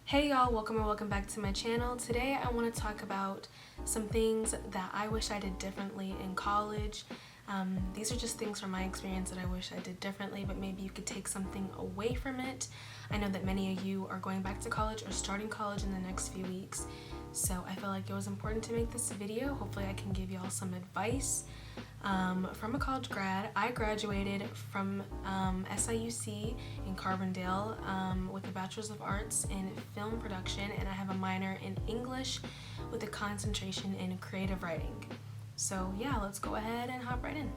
Hey y'all, welcome back to my channel. Today I want to talk about some things that I wish I did differently in college. These are just things from my experience that I wish I did differently, but maybe you could take something away from it. I know that many of you are going back to college or starting college in the next few weeks, so I feel like it was important to make this video. Hopefully I can give y'all some advice. From a college grad, I graduated from SIUC in Carbondale with a Bachelor's of Arts in Film Production, and I have a minor in English with a concentration in creative writing. So yeah, let's go ahead and hop right in.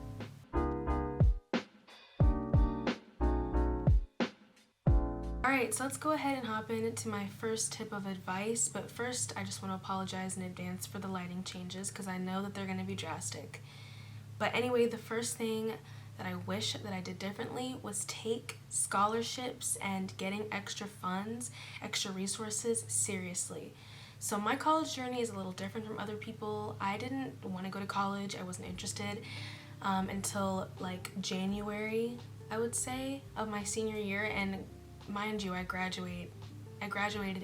Alright, so let's go ahead and hop into my first tip of advice, but first I just want to apologize in advance for the lighting changes because I know that they're going to be drastic. But anyway, the first thing that I wish that I did differently was take scholarships and getting extra funds, extra resources seriously. So my college journey is a little different from other people. I didn't want to go to college. I wasn't interested until like January, I would say, of my senior year. And mind you, I graduated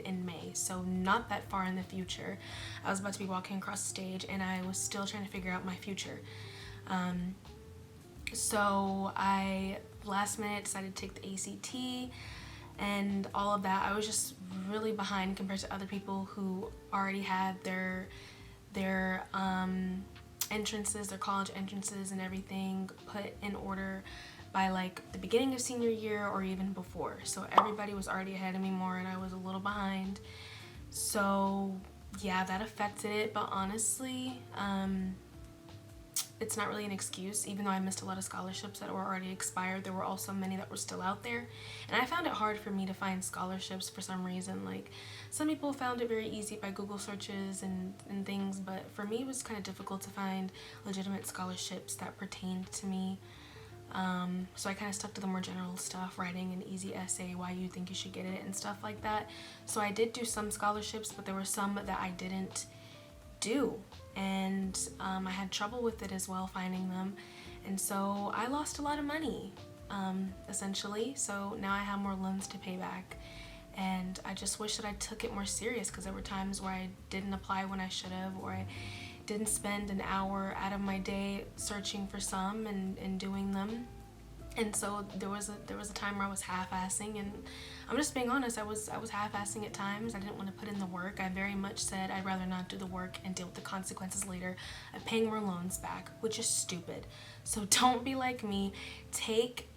in May, so not that far in the future. I was about to be walking across the stage and I was still trying to figure out my future. So I last minute decided to take the ACT and all of that. I was just really behind compared to other people who already had their entrances, their college entrances and everything put in order by like the beginning of senior year or even before. So everybody was already ahead of me more and I was a little behind. So yeah, that affected it, but honestly, it's not really an excuse. Even though I missed a lot of scholarships that were already expired, there were also many that were still out there. And I found it hard for me to find scholarships for some reason. Like, some people found it very easy by Google searches and things, but for me it was kind of difficult to find legitimate scholarships that pertained to me. So I kind of stuck to the more general stuff, writing an easy essay, why you think you should get it and stuff like that. So I did do some scholarships, but there were some that I didn't do, and I had trouble with it as well, finding them, and so I lost a lot of money essentially. So now I have more loans to pay back, and I just wish that I took it more serious, because there were times where I didn't apply when I should have, or I didn't spend an hour out of my day searching for some and doing them. And so there was a time where I was half-assing, and I'm just being honest, I was half-assing at times. I didn't want to put in the work. I very much said I'd rather not do the work and deal with the consequences later of paying more loans back, which is stupid. So don't be like me. Take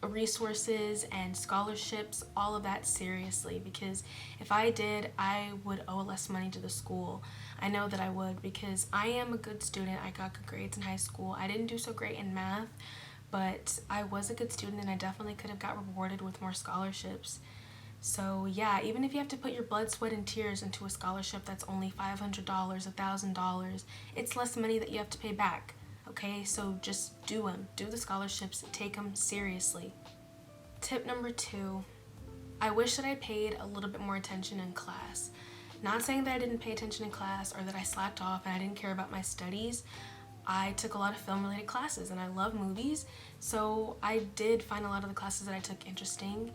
resources and scholarships, all of that seriously, because if I did, I would owe less money to the school. I know that I would, because I am a good student. I got good grades in high school. I didn't do so great in math, but I was a good student and I definitely could have got rewarded with more scholarships. So yeah, even if you have to put your blood, sweat, and tears into a scholarship that's only $500, $1,000, it's less money that you have to pay back. Okay, so just do them. Do the scholarships. Take them seriously. Tip number 2, I wish that I paid a little bit more attention in class. Not saying that I didn't pay attention in class or that I slacked off and I didn't care about my studies. I took a lot of film-related classes and I love movies, so I did find a lot of the classes that I took interesting,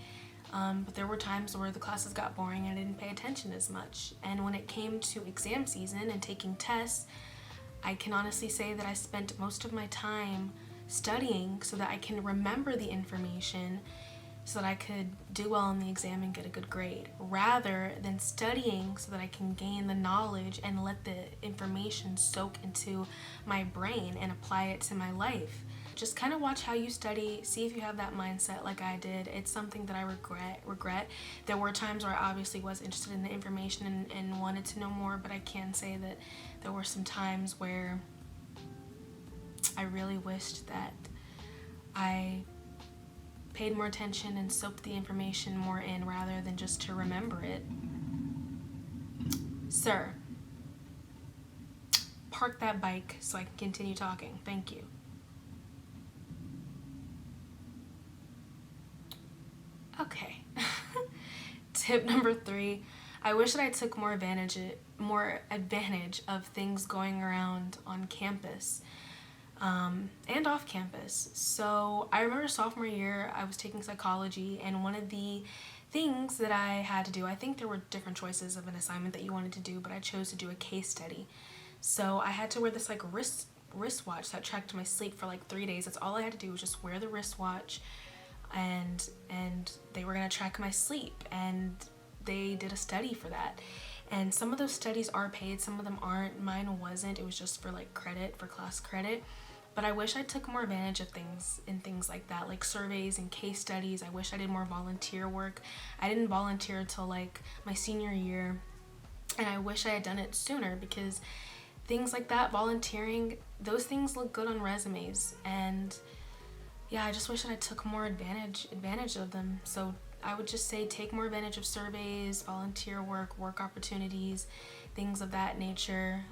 but there were times where the classes got boring and I didn't pay attention as much. And when it came to exam season and taking tests, I can honestly say that I spent most of my time studying so that I can remember the information so that I could do well on the exam and get a good grade, rather than studying so that I can gain the knowledge and let the information soak into my brain and apply it to my life. Just kind of watch how you study, see if you have that mindset like I did. It's something that I regret. There were times where I obviously was interested in the information and wanted to know more, but I can say that there were some times where I really wished that I paid more attention and soaked the information more in rather than just to remember it. Sir, park that bike so I can continue talking. Thank you. Okay. Tip number 3, I wish that I took more advantage of things going around on campus. And off campus. So I remember sophomore year I was taking psychology, and one of the things that I had to do. I think there were different choices of an assignment that you wanted to do, but I chose to do a case study. So I had to wear this like wristwatch that tracked my sleep for like 3 days. That's all I had to do was just wear the wristwatch, and they were gonna track my sleep, and they did a study for that. And some of those studies are paid, some of them aren't. Mine wasn't. It was just for like credit, for class credit. But I wish I took more advantage of things like that, like surveys and case studies. I wish I did more volunteer work. I didn't volunteer until like my senior year, and I wish I had done it sooner, because things like that, volunteering, those things look good on resumes. And yeah, I just wish that I took more advantage of them. So I would just say take more advantage of surveys, volunteer work opportunities, things of that nature.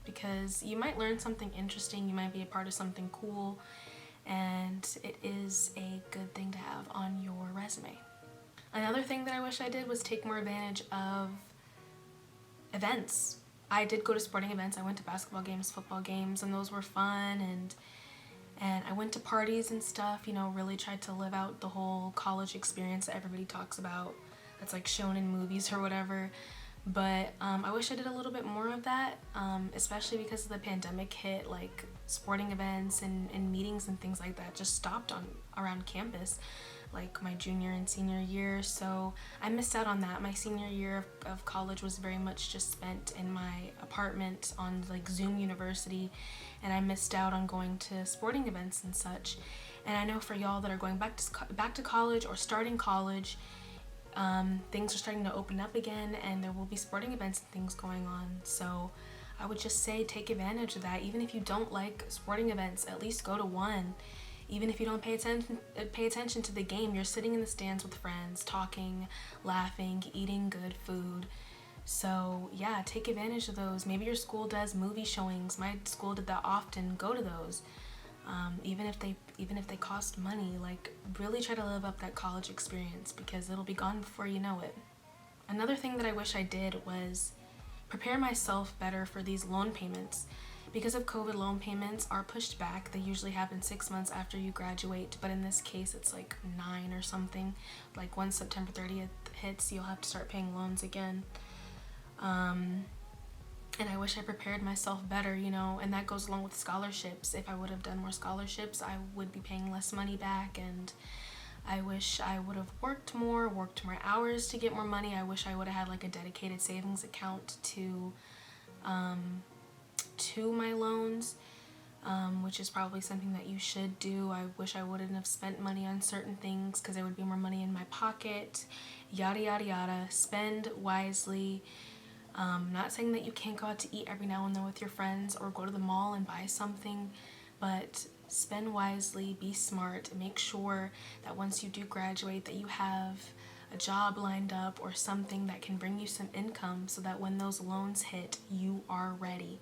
Because you might learn something interesting, you might be a part of something cool, and it is a good thing to have on your resume. Another thing that I wish I did was take more advantage of events. I did go to sporting events. I went to basketball games, football games, and those were fun, and I went to parties and stuff, really tried to live out the whole college experience that everybody talks about, that's like shown in movies or whatever. But I wish I did a little bit more of that, especially because the pandemic hit. Like sporting events and meetings and things like that just stopped around campus, like my junior and senior year. So I missed out on that. My senior year of college was very much just spent in my apartment on like Zoom University, and I missed out on going to sporting events and such. And I know for y'all that are going back to college or starting college, things are starting to open up again, and there will be sporting events and things going on. So I would just say take advantage of that. Even if you don't like sporting events, at least go to one. Even if you don't pay attention to the game, you're sitting in the stands with friends, talking, laughing, eating good food. So yeah, take advantage of those. Maybe your school does movie showings. My school did that often. Go to those. Even if they cost money, like really try to live up that college experience, because it'll be gone before you know it. Another thing that I wish I did was prepare myself better for these loan payments. Because of COVID, loan payments are pushed back. They usually happen 6 months after you graduate, but in this case it's like 9 or something. Like once September 30th hits, you'll have to start paying loans again. And I wish I prepared myself better, and that goes along with scholarships. If I would have done more scholarships, I would be paying less money back, and I wish I would have worked more hours to get more money. I wish I would have had like a dedicated savings account to my loans, which is probably something that you should do. I wish I wouldn't have spent money on certain things, because there would be more money in my pocket, yada yada yada. Spend wisely. Not saying that you can't go out to eat every now and then with your friends or go to the mall and buy something, but spend wisely, be smart, and make sure that once you do graduate that you have a job lined up or something that can bring you some income, so that when those loans hit, you are ready.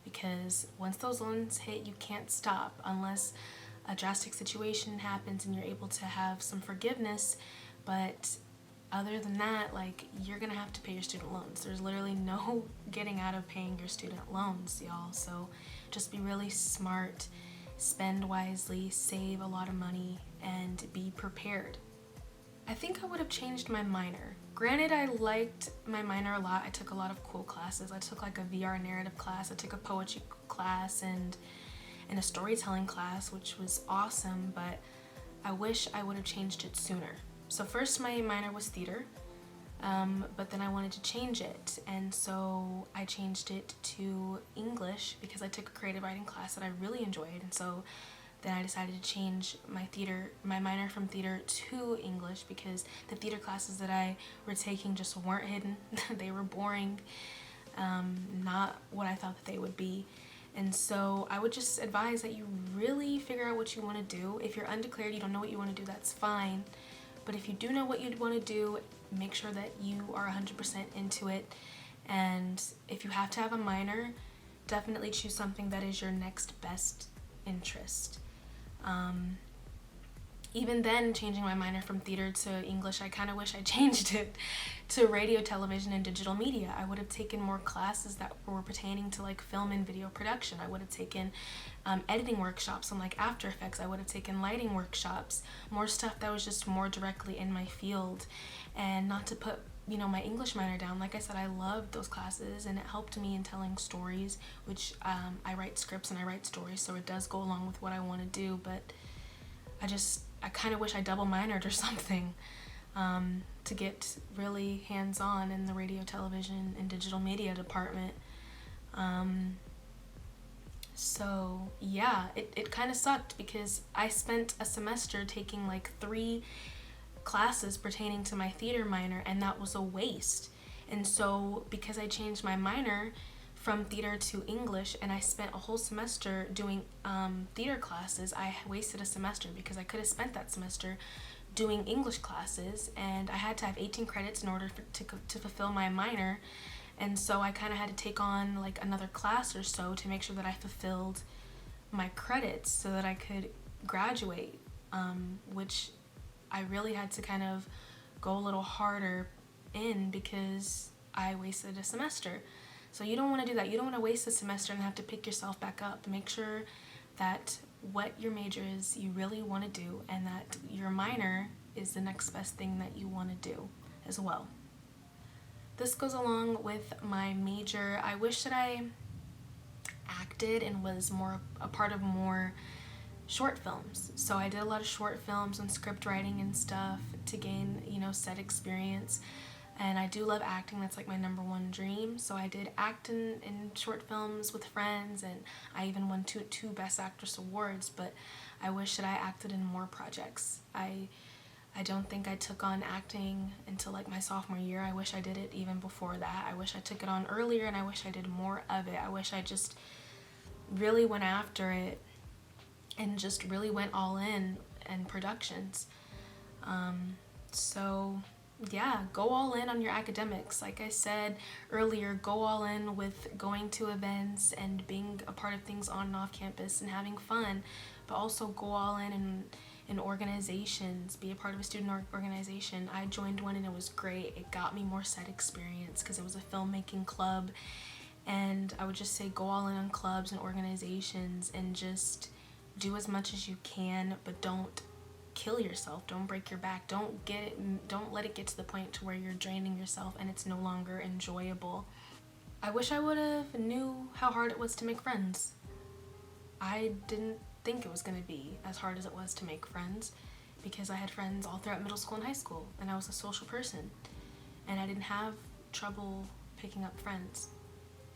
Because once those loans hit, you can't stop unless a drastic situation happens and you're able to have some forgiveness. But other than that, like, you're gonna have to pay your student loans. There's literally no getting out of paying your student loans, y'all. So just be really smart, spend wisely, save a lot of money, and be prepared. I think I would have changed my minor. Granted, I liked my minor a lot. I took a lot of cool classes. I took like a VR narrative class. I took a poetry class and a storytelling class, which was awesome, but I wish I would have changed it sooner. So first my minor was theater, but then I wanted to change it, and so I changed it to English because I took a creative writing class that I really enjoyed, and so then I decided to change my minor from theater to English, because the theater classes that I were taking just weren't hidden. They were boring, not what I thought that they would be. And so I would just advise that you really figure out what you want to do. If you're undeclared, you don't know what you want to do, that's fine. But if you do know what you'd want to do, make sure that you are 100% into it. And if you have to have a minor, definitely choose something that is your next best interest. Even then, changing my minor from theater to English, I kind of wish I changed it to radio, television, and digital media. I would have taken more classes that were pertaining to like film and video production. I would have taken editing workshops on like After Effects. I would have taken lighting workshops, more stuff that was just more directly in my field, and not to put my English minor down. Like I said, I loved those classes and it helped me in telling stories, which I write scripts and I write stories, so it does go along with what I want to do. But I kind of wish I double minored or something to get really hands-on in the radio, television, and digital media department. So yeah, it kind of sucked because I spent a semester taking like 3 classes pertaining to my theater minor, and that was a waste. And so because I changed my minor from theater to English and I spent a whole semester doing theater classes, I wasted a semester because I could have spent that semester doing English classes, and I had to have 18 credits in order to fulfill my minor. And so I kind of had to take on like another class or so to make sure that I fulfilled my credits so that I could graduate, which I really had to kind of go a little harder in because I wasted a semester. So you don't want to do that. You don't want to waste a semester and have to pick yourself back up. Make sure that what your major is you really want to do, and that your minor is the next best thing that you want to do as well. This goes along with my major. I wish that I acted and was more a part of more short films. So I did a lot of short films and script writing and stuff to gain, set experience. And I do love acting. That's like my number one dream. So I did act in short films with friends, and I even won two Best Actress awards, but I wish that I acted in more projects. I don't think I took on acting until like my sophomore year. I wish I did it even before that. I wish I took it on earlier, and I wish I did more of it. I wish I just really went after it and just really went all in productions. So yeah, go all in on your academics. Like I said earlier, go all in with going to events and being a part of things on and off campus and having fun, but also go all in organizations. Be a part of a student organization. I joined one and it was great. It got me more set experience because it was a filmmaking club, and I would just say go all in on clubs and organizations and just do as much as you can, but don't kill yourself. Don't break your back. Don't let it get to the point to where you're draining yourself and it's no longer enjoyable. I wish I would have knew how hard it was to make friends. I didn't think it was going to be as hard as it was to make friends because I had friends all throughout middle school and high school, and I was a social person, and I didn't have trouble picking up friends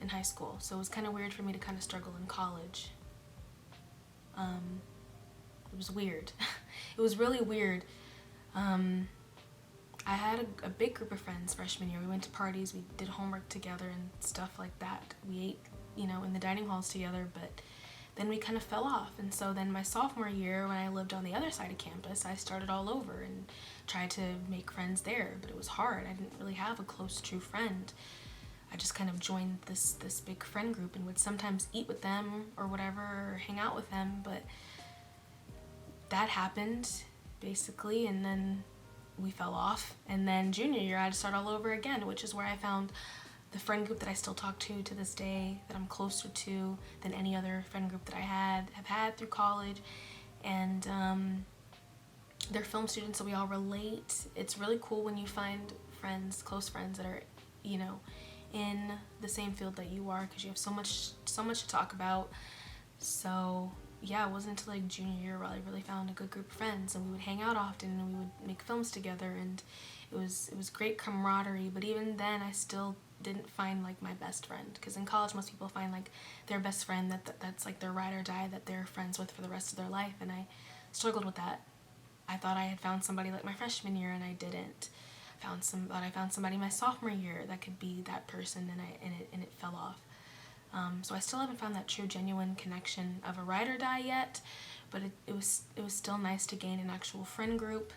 in high school. So it was kind of weird for me to kind of struggle in college. It was weird. It was really weird. I had a big group of friends freshman year. We went to parties, we did homework together and stuff like that. We ate, in the dining halls together, but then we kind of fell off. And so then my sophomore year, when I lived on the other side of campus, I started all over and tried to make friends there, but it was hard. I didn't really have a close, true friend. I just kind of joined this big friend group and would sometimes eat with them or whatever, or hang out with them, but that happened basically, and then we fell off. And then junior year I had to start all over again, which is where I found the friend group that I still talk to this day, that I'm closer to than any other friend group that I have had through college. And they're film students, so we all relate. It's really cool when you find friends, close friends that are, in the same field that you are, because you have so much to talk about. So yeah, it wasn't until like junior year where I really found a good group of friends, and we would hang out often and we would make films together, and it was great camaraderie. But even then I still didn't find like my best friend, because in college most people find like their best friend that's like their ride or die, that they're friends with for the rest of their life, and I struggled with that. I thought I had found somebody like my freshman year, and I didn't. I found somebody my sophomore year that could be that person, and it fell off. So I still haven't found that true, genuine connection of a ride or die yet, but it was still nice to gain an actual friend group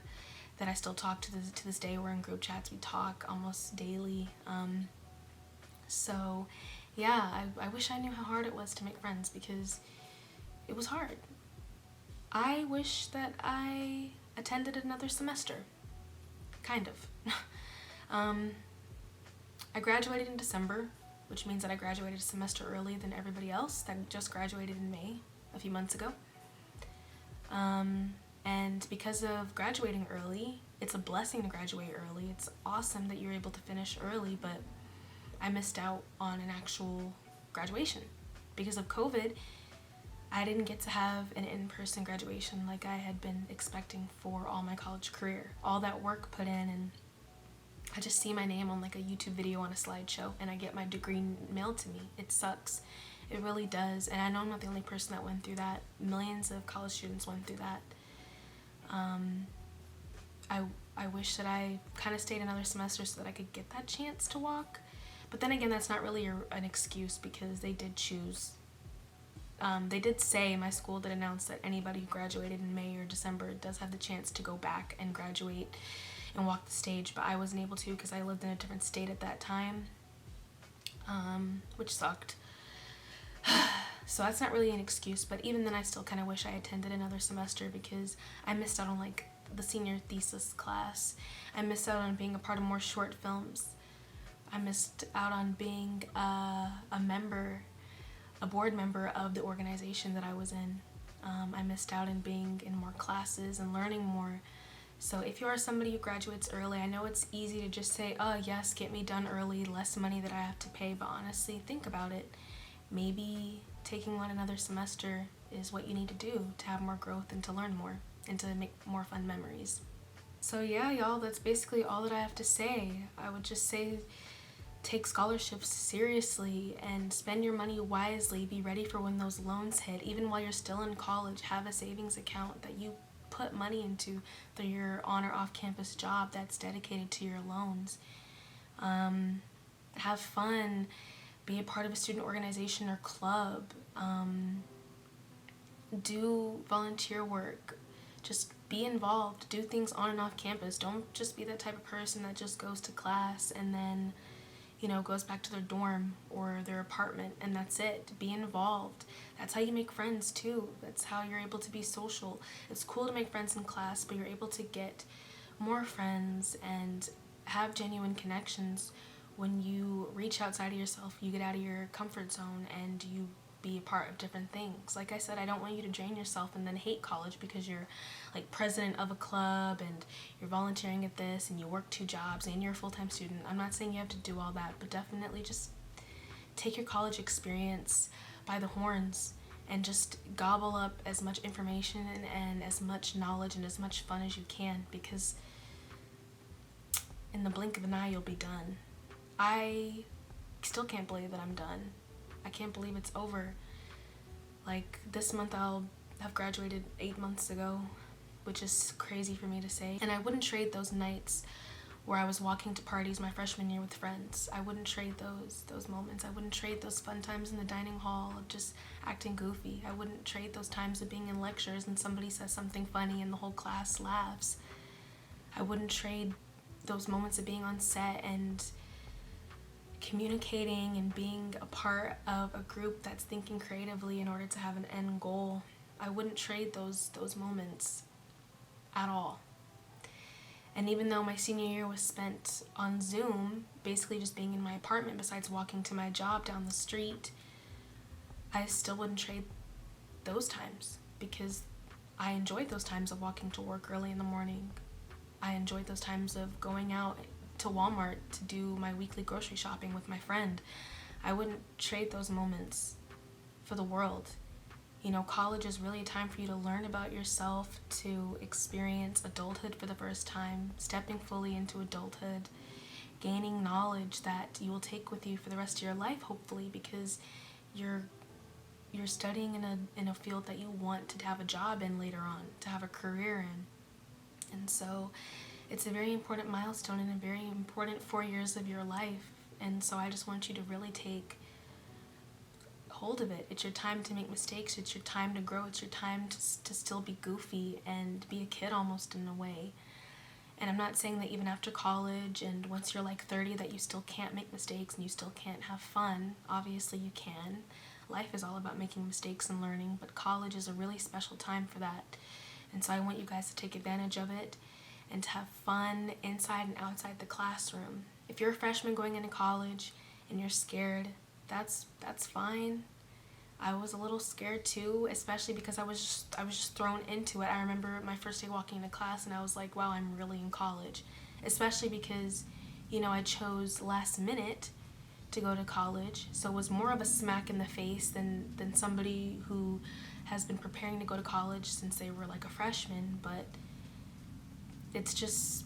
that I still talk to this day. We're in group chats. We talk almost daily. So yeah, I wish I knew how hard it was to make friends, because it was hard. I wish that I attended another semester. Kind of. I graduated in December, which means that I graduated a semester early than everybody else that just graduated in May a few months ago. And because of graduating early, it's a blessing to graduate early. It's awesome that you're able to finish early, but I missed out on an actual graduation. Because of COVID, I didn't get to have an in-person graduation like I had been expecting for all my college career. All that work put in, and I just see my name on like a YouTube video on a slideshow and I get my degree mailed to me. It sucks. It really does. And I know I'm not the only person that went through that. Millions of college students went through that. I wish that I kind of stayed another semester so that I could get that chance to walk. But then again, that's not really an excuse because they did choose. They did say, my school did announce that anybody who graduated in May or December does have the chance to go back and graduate and walk the stage, but I wasn't able to because I lived in a different state at that time, which sucked. So that's not really an excuse, but even then I still kind of wish I attended another semester because I missed out on like the senior thesis class. I missed out on being a part of more short films. I missed out on being a board member of the organization that I was in. I missed out on being in more classes and learning more. So if you are somebody who graduates early, I know it's easy to just say, oh yes, get me done early, less money that I have to pay, but honestly, think about it. Maybe taking on another semester is what you need to do to have more growth and to learn more and to make more fun memories. So yeah, y'all, that's basically all that I have to say. I would just say take scholarships seriously and spend your money wisely. Be ready for when those loans hit. Even while you're still in college, have a savings account that you put money into through your on or off-campus job that's dedicated to your loans. Have fun. Be a part of a student organization or club. Do volunteer work. Just be involved. Do things on and off campus. Don't just be that type of person that just goes to class and then, goes back to their dorm or their apartment and that's it. Be involved. That's how you make friends too. That's how you're able to be social. It's cool to make friends in class, but you're able to get more friends and have genuine connections when you reach outside of yourself, you get out of your comfort zone and you be a part of different things. Like I said, I don't want you to drain yourself and then hate college because you're like president of a club and you're volunteering at this and you work 2 jobs and you're a full-time student. I'm not saying you have to do all that, but definitely just take your college experience by the horns and just gobble up as much information and as much knowledge and as much fun as you can, because in the blink of an eye you'll be done. I still can't believe that I'm done. I can't believe it's over. Like, this month I'll have graduated 8 months ago, which is crazy for me to say. And I wouldn't trade those nights where I was walking to parties my freshman year with friends. I wouldn't trade those moments. I wouldn't trade those fun times in the dining hall of just acting goofy. I wouldn't trade those times of being in lectures and somebody says something funny and the whole class laughs. I wouldn't trade those moments of being on set and communicating and being a part of a group that's thinking creatively in order to have an end goal. I wouldn't trade those moments at all. And even though my senior year was spent on Zoom, basically just being in my apartment besides walking to my job down the street, I still wouldn't trade those times because I enjoyed those times of walking to work early in the morning. I enjoyed those times of going out to Walmart to do my weekly grocery shopping with my friend. I wouldn't trade those moments for the world. College is really a time for you to learn about yourself, to experience adulthood for the first time, stepping fully into adulthood, gaining knowledge that you will take with you for the rest of your life, hopefully, because you're studying in a field that you want to have a job in later on, to have a career in. And so it's a very important milestone and a very important 4 years of your life. And so I just want you to really take hold of it. It's your time to make mistakes. It's your time to grow. It's your time to still be goofy and be a kid almost in a way. And I'm not saying that even after college and once you're like 30 that you still can't make mistakes and you still can't have fun. Obviously you can. Life is all about making mistakes and learning, but college is a really special time for that. And so I want you guys to take advantage of it and to have fun inside and outside the classroom. If you're a freshman going into college and you're scared, that's fine. I was a little scared too, especially because I was just thrown into it. I remember my first day walking into class and I was like, wow, I'm really in college. Especially because, I chose last minute to go to college, so it was more of a smack in the face than somebody who has been preparing to go to college since they were like a freshman. But it's just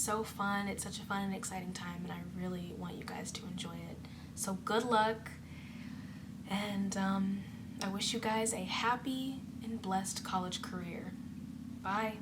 so fun. It's such a fun and exciting time, and I really want you guys to enjoy it. So good luck, and I wish you guys a happy and blessed college career. Bye.